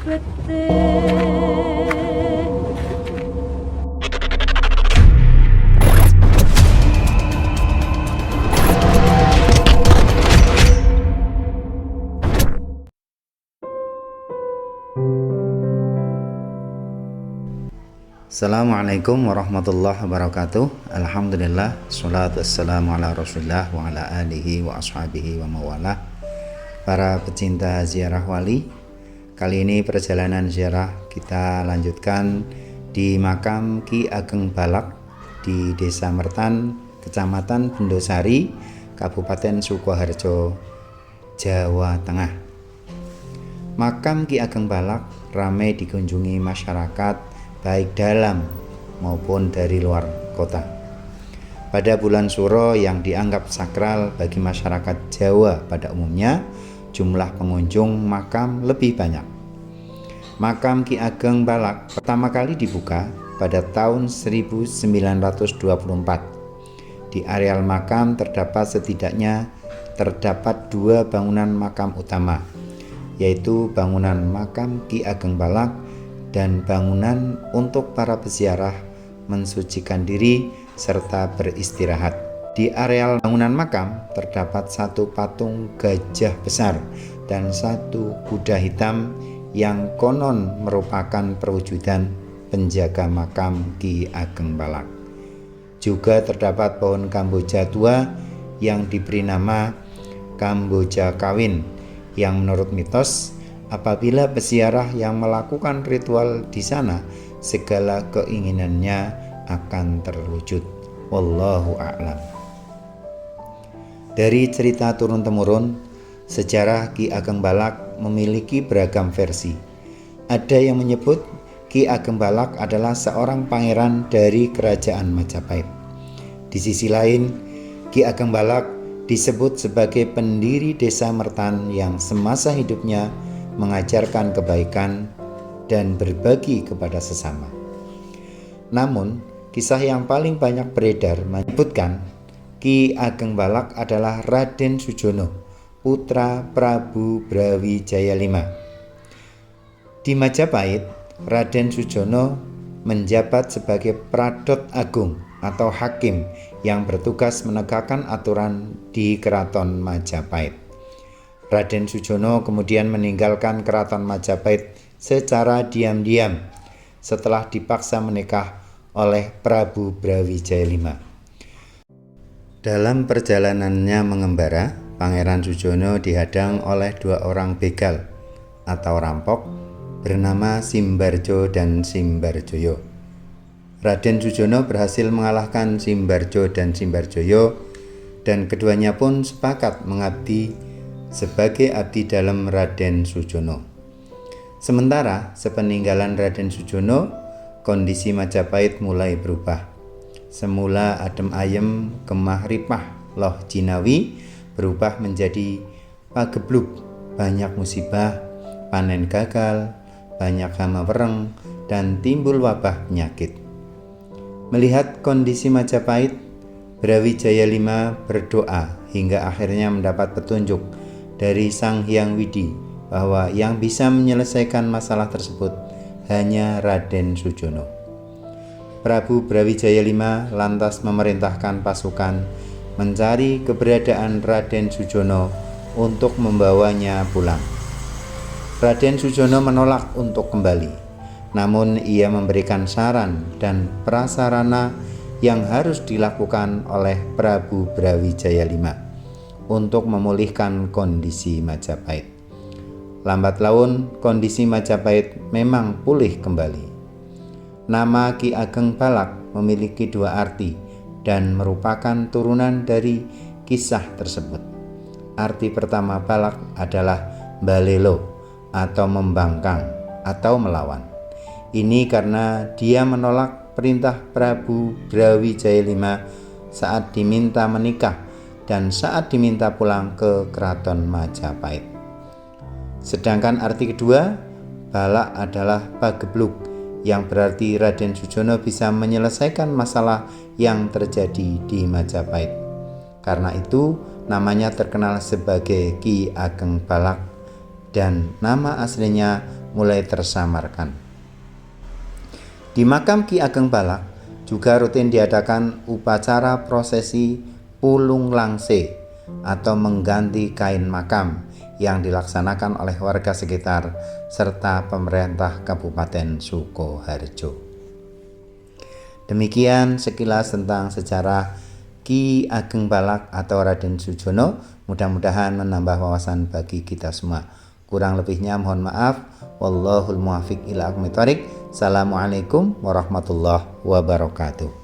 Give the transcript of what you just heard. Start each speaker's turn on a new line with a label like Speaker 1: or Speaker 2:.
Speaker 1: Assalamualaikum warahmatullahi wabarakatuh. Alhamdulillah, salatu wassalamu ala rasulillah wa ala alihi wa ashabihi wa mawalah. Para pecinta ziarah wali, kali ini perjalanan ziarah kita lanjutkan di makam Ki Ageng Balak di Desa Mertan, Kecamatan Bendosari, Kabupaten Sukoharjo, Jawa Tengah. Makam Ki Ageng Balak ramai dikunjungi masyarakat baik dalam maupun dari luar kota. Pada bulan Suro yang dianggap sakral bagi masyarakat Jawa pada umumnya, jumlah pengunjung makam lebih banyak. Makam Ki Ageng Balak pertama kali dibuka pada tahun 1924. Di areal makam terdapat dua bangunan makam utama, yaitu bangunan makam Ki Ageng Balak dan bangunan untuk para peziarah mensucikan diri serta beristirahat. Di areal bangunan makam terdapat satu patung gajah besar dan satu kuda hitam yang konon merupakan perwujudan penjaga makam Ki Ageng Balak. Juga terdapat pohon Kamboja tua yang diberi nama Kamboja Kawin, yang menurut mitos apabila peziarah yang melakukan ritual di sana, segala keinginannya akan terwujud. Wallahu a'lam. Dari cerita turun-temurun, sejarah Ki Ageng Balak memiliki beragam versi. Ada yang menyebut Ki Ageng Balak adalah seorang pangeran dari kerajaan Majapahit. Di sisi lain, Ki Ageng Balak disebut sebagai pendiri Desa Mertan yang semasa hidupnya mengajarkan kebaikan dan berbagi kepada sesama. Namun, kisah yang paling banyak beredar menyebutkan Ki Ageng Balak adalah Raden Sujono, putra Prabu Brawijaya V. Di Majapahit, Raden Sujono menjabat sebagai Pradot Agung atau hakim yang bertugas menegakkan aturan di Keraton Majapahit. Raden Sujono kemudian meninggalkan Keraton Majapahit secara diam-diam setelah dipaksa menikah oleh Prabu Brawijaya V. Dalam perjalanannya mengembara, Pangeran Sujono dihadang oleh dua orang begal atau rampok bernama Simbarjo dan Simbarjoyo. Raden Sujono berhasil mengalahkan Simbarjo dan Simbarjoyo, dan keduanya pun sepakat mengabdi sebagai abdi dalam Raden Sujono. Sementara sepeninggalan Raden Sujono, kondisi Majapahit mulai berubah. Semula adem ayem, kemah ripah, loh jinawi berubah menjadi pagebluk, banyak musibah, panen gagal, banyak hama wereng, dan timbul wabah penyakit. Melihat kondisi Majapahit, Brawijaya V berdoa hingga akhirnya mendapat petunjuk dari Sang Hyang Widi bahwa yang bisa menyelesaikan masalah tersebut hanya Raden Sujono. Prabu Brawijaya V lantas memerintahkan pasukan mencari keberadaan Raden Sujono untuk membawanya pulang. Raden Sujono menolak untuk kembali, namun ia memberikan saran dan prasarana yang harus dilakukan oleh Prabu Brawijaya V untuk memulihkan kondisi Majapahit. Lambat laun, kondisi Majapahit memang pulih kembali. Nama Ki Ageng Balak memiliki dua arti dan merupakan turunan dari kisah tersebut. Arti pertama Balak adalah balelo atau membangkang atau melawan. Ini karena dia menolak perintah Prabu Brawijaya V saat diminta menikah dan saat diminta pulang ke Keraton Majapahit. Sedangkan arti kedua, Balak adalah pagebluk, yang berarti Raden Sujono bisa menyelesaikan masalah yang terjadi di Majapahit. Karena itu, namanya terkenal sebagai Ki Ageng Balak, dan nama aslinya mulai tersamarkan. Di makam Ki Ageng Balak juga rutin diadakan upacara prosesi pulung langse atau mengganti kain makam yang dilaksanakan oleh warga sekitar serta pemerintah Kabupaten Sukoharjo. Demikian sekilas tentang sejarah Ki Ageng Balak atau Raden Sujono. Mudah-mudahan menambah wawasan bagi kita semua. Kurang lebihnya mohon maaf. Wallahul muwaffiq ila aqwamit thoriq. Assalamualaikum warahmatullahi wabarakatuh.